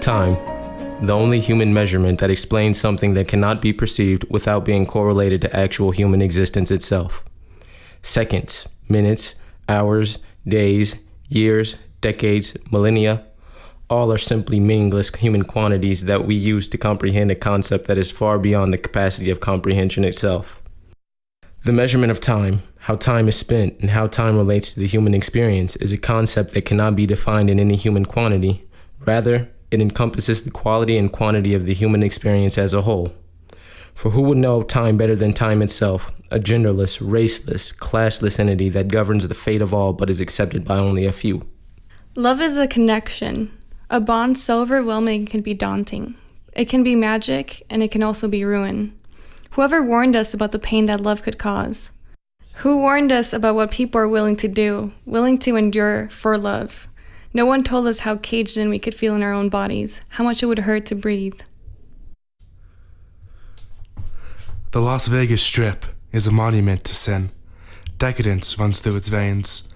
Time, the only human measurement that explains something that cannot be perceived without being correlated to actual human existence itself. Seconds, minutes, hours, days, years, decades, millennia, all are simply meaningless human quantities that we use to comprehend a concept that is far beyond the capacity of comprehension itself. The measurement of time, how time is spent, and how time relates to the human experience is a concept that cannot be defined in any human quantity. Rather, it encompasses the quality and quantity of the human experience as a whole. For who would know time better than time itself, a genderless, raceless, classless entity that governs the fate of all but is accepted by only a few? Love is a connection. A bond so overwhelming it can be daunting. It can be magic, and it can also be ruin. Whoever warned us about the pain that love could cause? Who warned us about what people are willing to do, willing to endure for love? No one told us how caged in we could feel in our own bodies, how much it would hurt to breathe. The Las Vegas Strip is a monument to sin. Decadence runs through its veins.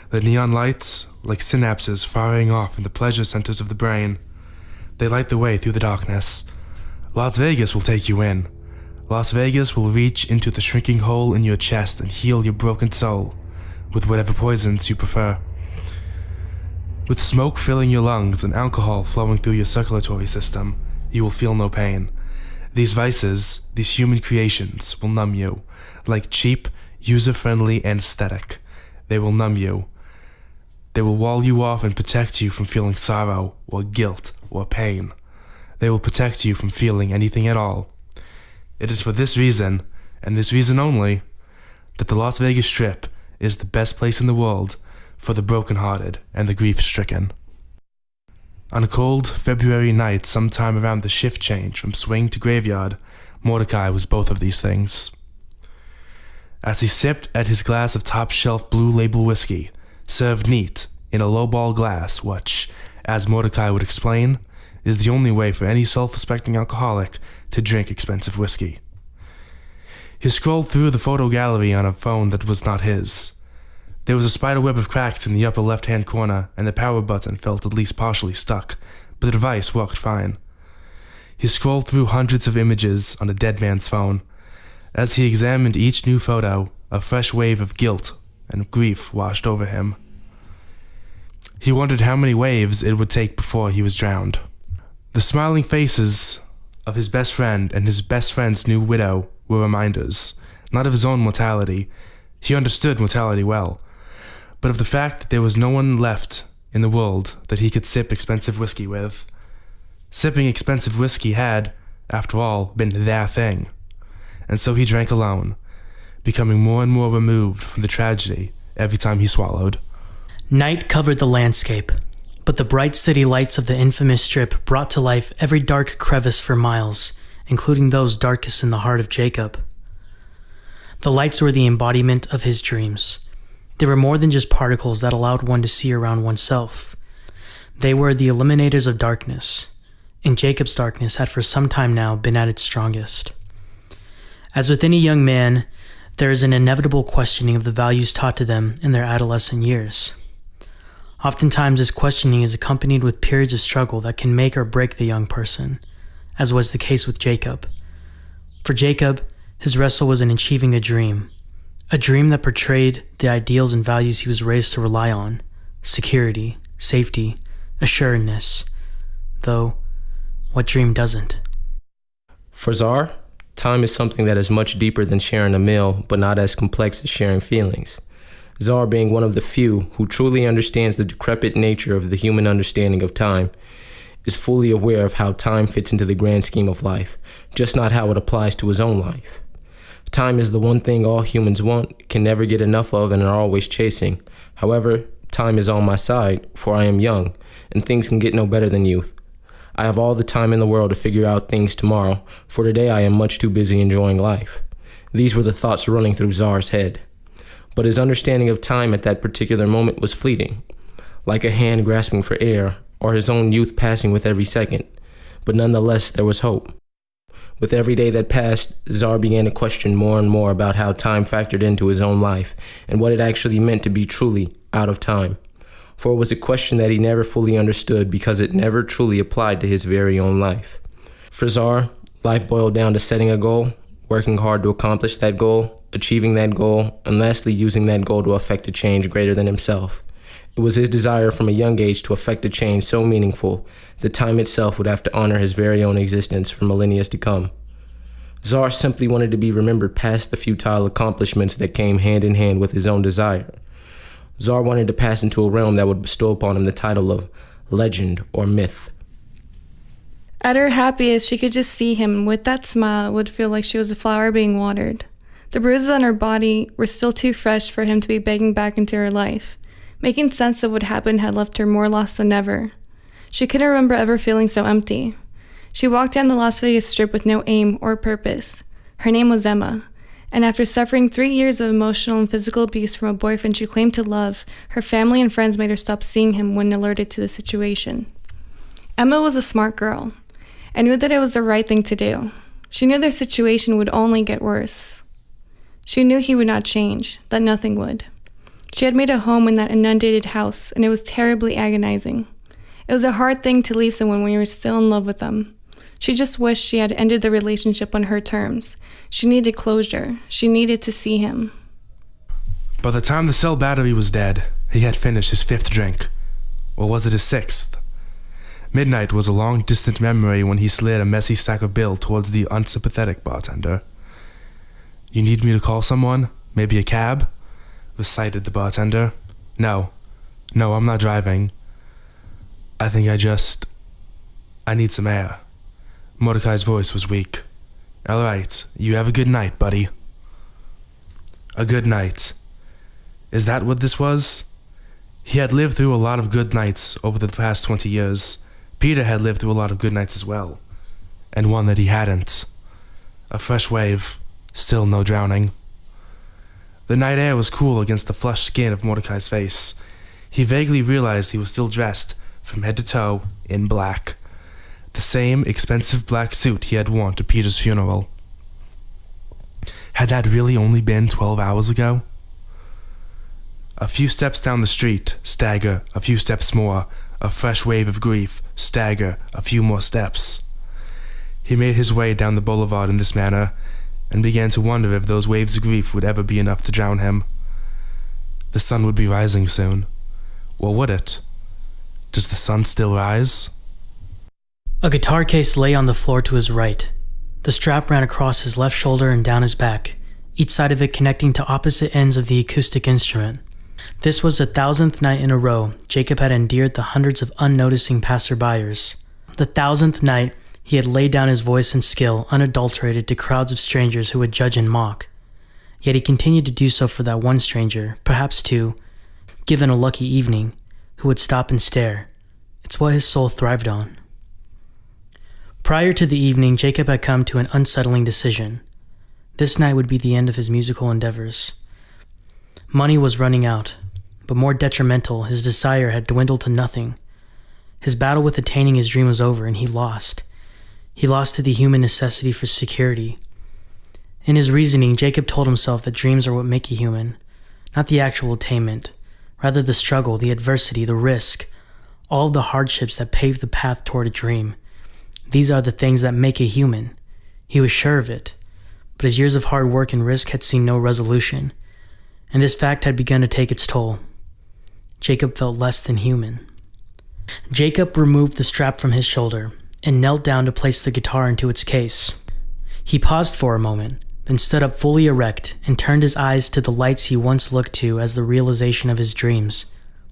The neon lights, like synapses firing off in the pleasure centers of the brain. They light the way through the darkness. Las Vegas will take you in. Las Vegas will reach into the shrinking hole in your chest and heal your broken soul with whatever poisons you prefer. With smoke filling your lungs and alcohol flowing through your circulatory system, you will feel no pain. These vices, these human creations, will numb you, like cheap, user-friendly anesthetic. They will numb you. They will wall you off and protect you from feeling sorrow, or guilt, or pain. They will protect you from feeling anything at all. It is for this reason, and this reason only, that the Las Vegas Strip is the best place in the world for the broken-hearted and the grief-stricken. On a cold February night sometime around the shift change from swing to graveyard, Mordecai was both of these things. As he sipped at his glass of top-shelf Blue Label whiskey, served neat in a lowball glass, which, as Mordecai would explain, is the only way for any self-respecting alcoholic to drink expensive whiskey. He scrolled through the photo gallery on a phone that was not his. There was a spiderweb of cracks in the upper left-hand corner, and the power button felt at least partially stuck, but the device worked fine. He scrolled through hundreds of images on a dead man's phone. As he examined each new photo, a fresh wave of guilt and grief washed over him. He wondered how many waves it would take before he was drowned. The smiling faces of his best friend and his best friend's new widow were reminders, not of his own mortality. He understood mortality well, but of the fact that there was no one left in the world that he could sip expensive whiskey with. Sipping expensive whiskey had, after all, been their thing. And so he drank alone, becoming more and more removed from the tragedy every time he swallowed. Night covered the landscape, but the bright city lights of the infamous Strip brought to life every dark crevice for miles, including those darkest in the heart of Jacob. The lights were the embodiment of his dreams. They were more than just particles that allowed one to see around oneself. They were the eliminators of darkness, and Jacob's darkness had for some time now been at its strongest. As with any young man, there is an inevitable questioning of the values taught to them in their adolescent years. Oftentimes, this questioning is accompanied with periods of struggle that can make or break the young person, as was the case with Jacob. For Jacob, his wrestle was in achieving a dream that portrayed the ideals and values he was raised to rely on: security, safety, assuredness. Though, what dream doesn't? For Czar, time is something that is much deeper than sharing a meal, but not as complex as sharing feelings. Czar, being one of the few who truly understands the decrepit nature of the human understanding of time, is fully aware of how time fits into the grand scheme of life, just not how it applies to his own life. Time is the one thing all humans want, can never get enough of, and are always chasing. However, time is on my side, for I am young, and things can get no better than youth. I have all the time in the world to figure out things tomorrow, for today I am much too busy enjoying life. These were the thoughts running through Czar's head. But his understanding of time at that particular moment was fleeting, like a hand grasping for air, or his own youth passing with every second. But nonetheless, there was hope. With every day that passed, Czar began to question more and more about how time factored into his own life, and what it actually meant to be truly out of time. for it was a question that he never fully understood because it never truly applied to his very own life. For Czar, life boiled down to setting a goal, working hard to accomplish that goal, achieving that goal, and lastly using that goal to affect a change greater than himself. It was his desire from a young age to effect a change so meaningful that time itself would have to honor his very own existence for millennia to come. Czar simply wanted to be remembered past the futile accomplishments that came hand in hand with his own desire. Czar wanted to pass into a realm that would bestow upon him the title of legend or myth. At her happiest, she could just see him, and with that smile, it would feel like she was a flower being watered. The bruises on her body were still too fresh for him to be begging back into her life. Making sense of what happened had left her more lost than ever. She couldn't remember ever feeling so empty. She walked down the Las Vegas Strip with no aim or purpose. Her name was Emma, and after suffering 3 years of emotional and physical abuse from a boyfriend she claimed to love, her family and friends made her stop seeing him when alerted to the situation. Emma was a smart girl, and knew that it was the right thing to do. She knew their situation would only get worse. She knew he would not change, that nothing would. She had made a home in that inundated house, and it was terribly agonizing. It was a hard thing to leave someone when you were still in love with them. She just wished she had ended the relationship on her terms. She needed closure. She needed to see him. By the time the cell battery was dead, he had finished his 5th drink. Or was it his 6th? Midnight was a long distant memory when he slid a messy stack of bill towards the unsympathetic bartender. "You need me to call someone? Maybe a cab?" recited the bartender. No, I'm not driving. I need some air." Mordecai's voice was weak. "All right, you have a good night, buddy." A good night. Is that what this was? He had lived through a lot of good nights over the past 20 years. Peter had lived through a lot of good nights as well. And one that he hadn't. A fresh wave, still no drowning. The night air was cool against the flushed skin of Mordecai's face. He vaguely realized he was still dressed, from head to toe, in black. The same expensive black suit he had worn to Peter's funeral. Had that really only been 12 hours ago? A few steps down the street, stagger, a few steps more, a fresh wave of grief, stagger, a few more steps. He made his way down the boulevard in this manner, and began to wonder if those waves of grief would ever be enough to drown him. The sun would be rising soon. Or would it? Does the sun still rise? A guitar case lay on the floor to his right. The strap ran across his left shoulder and down his back, each side of it connecting to opposite ends of the acoustic instrument. This was the 1,000th night in a row Jacob had endeared the hundreds of unnoticing passerbyers. The 1,000th night he had laid down his voice and skill unadulterated to crowds of strangers who would judge and mock. Yet he continued to do so for that one stranger, perhaps two, given a lucky evening, who would stop and stare. It's what his soul thrived on. Prior to the evening, Jacob had come to an unsettling decision. This night would be the end of his musical endeavors. Money was running out, but more detrimental, his desire had dwindled to nothing. His battle with attaining his dream was over, and he lost. He lost to the human necessity for security. In his reasoning, Jacob told himself that dreams are what make you human, not the actual attainment, rather the struggle, the adversity, the risk, all of the hardships that pave the path toward a dream. These are the things that make a human. He was sure of it, but his years of hard work and risk had seen no resolution, and this fact had begun to take its toll. Jacob felt less than human. Jacob removed the strap from his shoulder and knelt down to place the guitar into its case. He paused for a moment, then stood up fully erect and turned his eyes to the lights he once looked to as the realization of his dreams,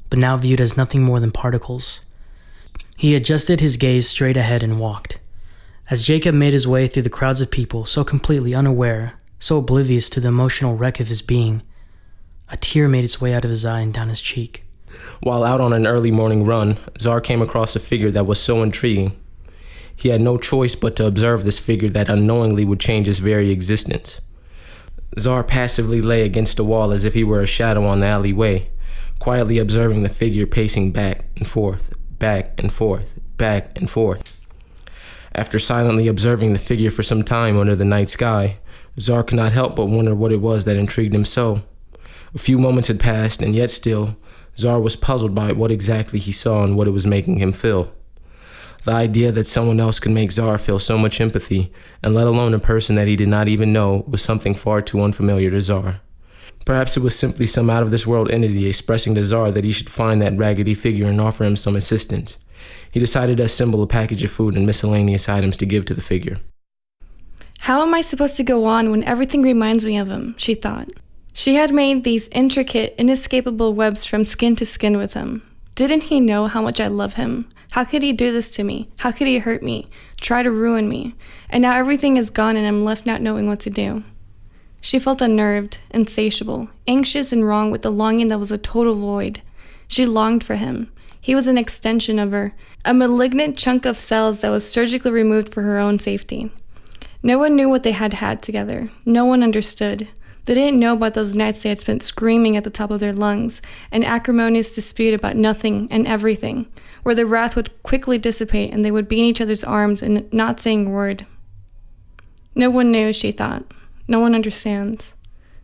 but now viewed as nothing more than particles. He adjusted his gaze straight ahead and walked. As Jacob made his way through the crowds of people, so completely unaware, so oblivious to the emotional wreck of his being, a tear made its way out of his eye and down his cheek. While out on an early morning run, Czar came across a figure that was so intriguing. He had no choice but to observe this figure that unknowingly would change his very existence. Czar passively lay against the wall as if he were a shadow on the alleyway, quietly observing the figure pacing back and forth, back and forth, back and forth. After silently observing the figure for some time under the night sky, Czar could not help but wonder what it was that intrigued him so. A few moments had passed, and yet still, Czar was puzzled by what exactly he saw and what it was making him feel. The idea that someone else could make Czar feel so much empathy, and let alone a person that he did not even know, was something far too unfamiliar to Czar. Perhaps it was simply some out-of-this-world entity expressing to Czar that he should find that raggedy figure and offer him some assistance. He decided to assemble a package of food and miscellaneous items to give to the figure. How am I supposed to go on when everything reminds me of him, she thought. She had made these intricate, inescapable webs from skin to skin with him. Didn't he know how much I love him? How could he do this to me? How could he hurt me? Try to ruin me? And now everything is gone and I'm left not knowing what to do. She felt unnerved, insatiable, anxious and wrong with a longing that was a total void. She longed for him. He was an extension of her, a malignant chunk of cells that was surgically removed for her own safety. No one knew what they had had together. No one understood. They didn't know about those nights they had spent screaming at the top of their lungs, an acrimonious dispute about nothing and everything, where their wrath would quickly dissipate and they would be in each other's arms and not saying a word. No one knew, she thought. No one understands.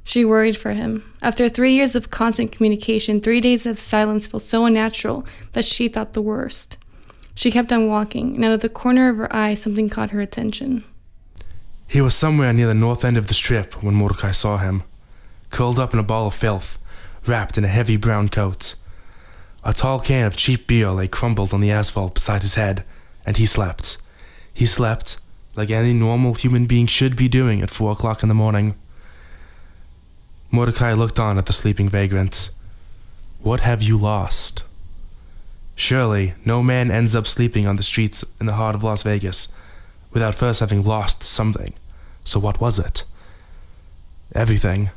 She worried for him. After 3 years of constant communication, 3 days of silence felt so unnatural that she thought the worst. She kept on walking, and out of the corner of her eye, something caught her attention. He was somewhere near the north end of the strip when Mordecai saw him, curled up in a ball of filth, wrapped in a heavy brown coat. A tall can of cheap beer lay crumpled on the asphalt beside his head, and he slept. He slept like any normal human being should be doing at 4 o'clock in the morning. Mordecai looked on at the sleeping vagrant. What have you lost? Surely, no man ends up sleeping on the streets in the heart of Las Vegas without first having lost something. So what was it? Everything.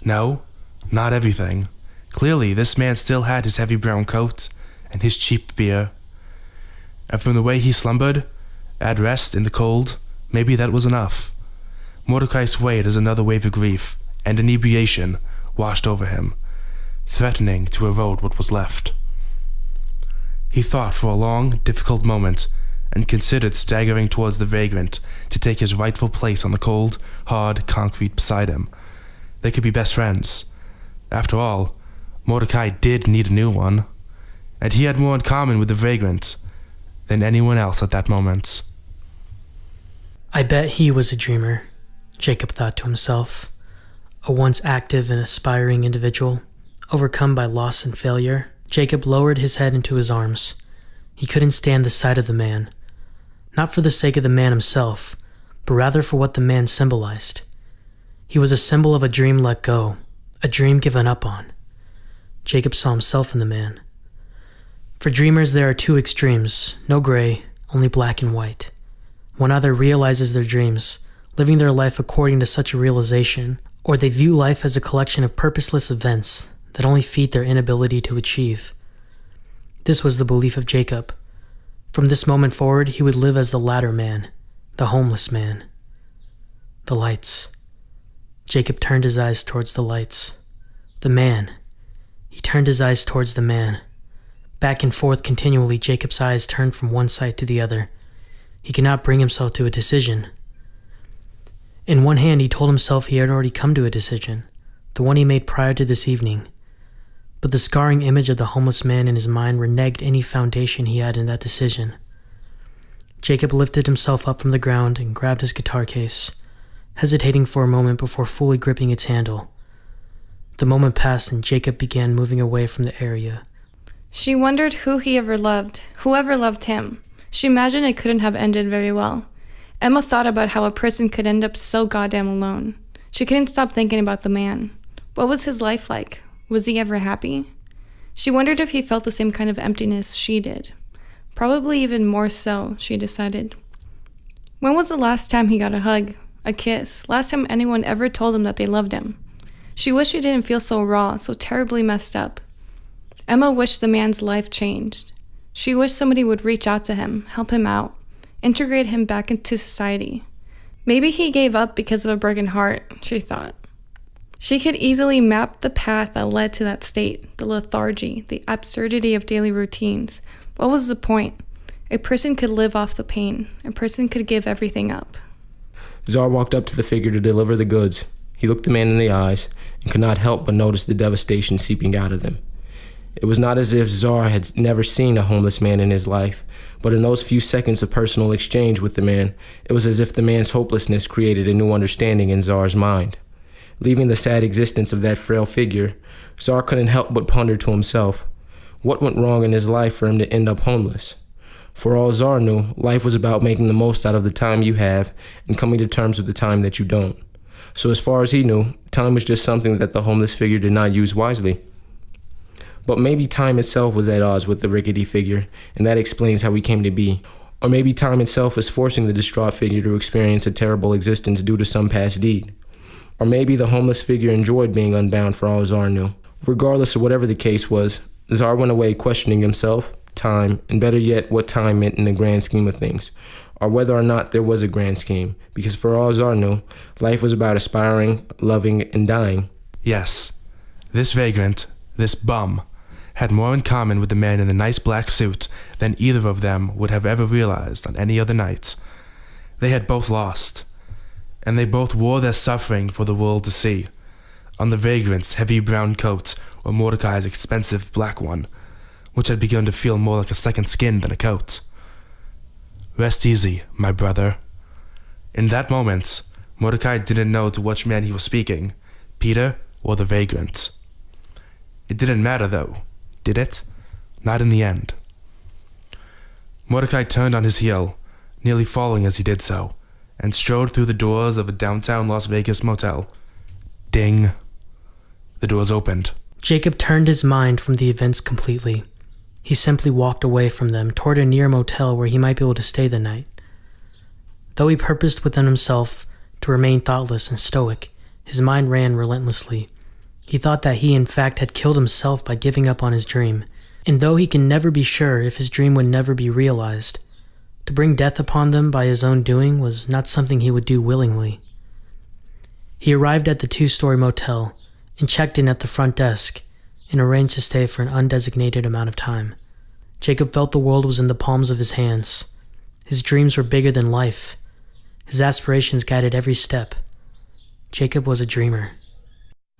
No, not everything. Clearly, this man still had his heavy brown coat and his cheap beer. And from the way he slumbered, at rest in the cold, maybe that was enough. Mordecai swayed as another wave of grief and inebriation washed over him, threatening to erode what was left. He thought for a long, difficult moment and considered staggering towards the vagrant to take his rightful place on the cold, hard concrete beside him. They could be best friends. After all, Mordecai did need a new one, and he had more in common with the vagrant than anyone else at that moment. I bet he was a dreamer, Jacob thought to himself. A once active and aspiring individual, overcome by loss and failure. Jacob lowered his head into his arms. He couldn't stand the sight of the man. Not for the sake of the man himself, but rather for what the man symbolized. He was a symbol of a dream let go, a dream given up on. Jacob saw himself in the man. For dreamers there are two extremes, no gray, only black and white. One either realizes their dreams, living their life according to such a realization, or they view life as a collection of purposeless events that only feed their inability to achieve. This was the belief of Jacob. From this moment forward, he would live as the latter man, the homeless man. The lights. Jacob turned his eyes towards the lights. The man. He turned his eyes towards the man. Back and forth continually, Jacob's eyes turned from one side to the other. He could not bring himself to a decision. In one hand, he told himself he had already come to a decision, the one he made prior to this evening. But the scarring image of the homeless man in his mind reneged any foundation he had in that decision. Jacob lifted himself up from the ground and grabbed his guitar case, hesitating for a moment before fully gripping its handle. The moment passed and Jacob began moving away from the area. She wondered who he ever loved, whoever loved him. She imagined it couldn't have ended very well. Emma thought about how a person could end up so goddamn alone. She couldn't stop thinking about the man. What was his life like? Was he ever happy? She wondered if he felt the same kind of emptiness she did. Probably even more so, she decided. When was the last time he got a hug, a kiss, last time anyone ever told him that they loved him? She wished he didn't feel so raw, so terribly messed up. Emma wished the man's life changed. She wished somebody would reach out to him, help him out, integrate him back into society. Maybe he gave up because of a broken heart, she thought. She could easily map the path that led to that state, the lethargy, the absurdity of daily routines. What was the point? A person could live off the pain. A person could give everything up. Czar walked up to the figure to deliver the goods. He looked the man in the eyes and could not help but notice the devastation seeping out of them. It was not as if Czar had never seen a homeless man in his life, but in those few seconds of personal exchange with the man, it was as if the man's hopelessness created a new understanding in Czar's mind. Leaving the sad existence of that frail figure, Czar couldn't help but ponder to himself, what went wrong in his life for him to end up homeless? For all Czar knew, life was about making the most out of the time you have and coming to terms with the time that you don't. So as far as he knew, time was just something that the homeless figure did not use wisely. But maybe time itself was at odds with the rickety figure, and that explains how he came to be. Or maybe time itself is forcing the distraught figure to experience a terrible existence due to some past deed. Or maybe the homeless figure enjoyed being unbound for all Czar knew. Regardless of whatever the case was, Czar went away questioning himself, time, and better yet, what time meant in the grand scheme of things, or whether or not there was a grand scheme, because for all Czar knew, life was about aspiring, loving, and dying. Yes, this vagrant, this bum, had more in common with the man in the nice black suit than either of them would have ever realized on any other night. They had both lost, and they both wore their suffering for the world to see. On the vagrant's heavy brown coat or Mordecai's expensive black one, which had begun to feel more like a second skin than a coat. Rest easy, my brother. In that moment, Mordecai didn't know to which man he was speaking, Peter or the vagrant. It didn't matter though, did it? Not in the end. Mordecai turned on his heel, nearly falling as he did so, and strode through the doors of a downtown Las Vegas motel. Ding. The doors opened. Jacob turned his mind from the events completely. He simply walked away from them toward a near motel where he might be able to stay the night. Though he purposed within himself to remain thoughtless and stoic, his mind ran relentlessly. He thought that he in fact had killed himself by giving up on his dream, and though he can never be sure if his dream would never be realized, to bring death upon them by his own doing was not something he would do willingly. He arrived at the 2-story motel and checked in at the front desk and arranged to stay for an undesignated amount of time. Jacob felt the world was in the palms of his hands. His dreams were bigger than life. His aspirations guided every step. Jacob was a dreamer.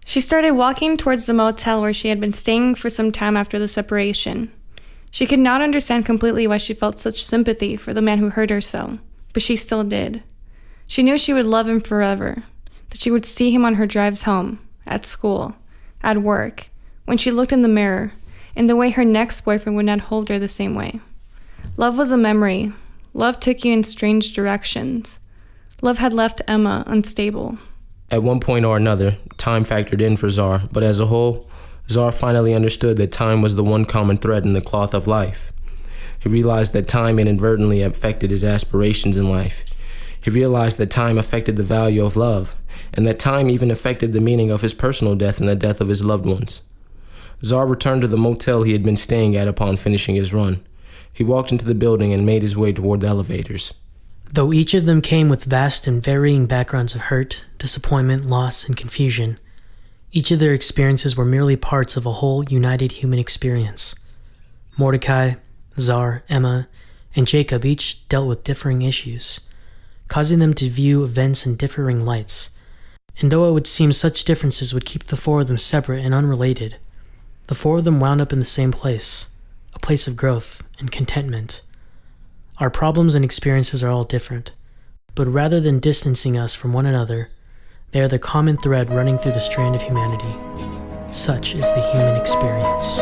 She started walking towards the motel where she had been staying for some time after the separation. She could not understand completely why she felt such sympathy for the man who hurt her so, but she still did. She knew she would love him forever, that she would see him on her drives home, at school, at work, when she looked in the mirror, and the way her next boyfriend would not hold her the same way. Love was a memory. Love took you in strange directions. Love had left Emma unstable. At one point or another, time factored in for Czar, but as a whole, Czar finally understood that time was the one common thread in the cloth of life. He realized that time inadvertently affected his aspirations in life. He realized that time affected the value of love, and that time even affected the meaning of his personal death and the death of his loved ones. Czar returned to the motel he had been staying at upon finishing his run. He walked into the building and made his way toward the elevators. Though each of them came with vast and varying backgrounds of hurt, disappointment, loss, and confusion, each of their experiences were merely parts of a whole united human experience. Mordecai, Czar, Emma, and Jacob each dealt with differing issues, causing them to view events in differing lights. And though it would seem such differences would keep the 4 of them separate and unrelated, the 4 of them wound up in the same place, a place of growth and contentment. Our problems and experiences are all different, but rather than distancing us from one another, they are the common thread running through the strand of humanity. Such is the human experience.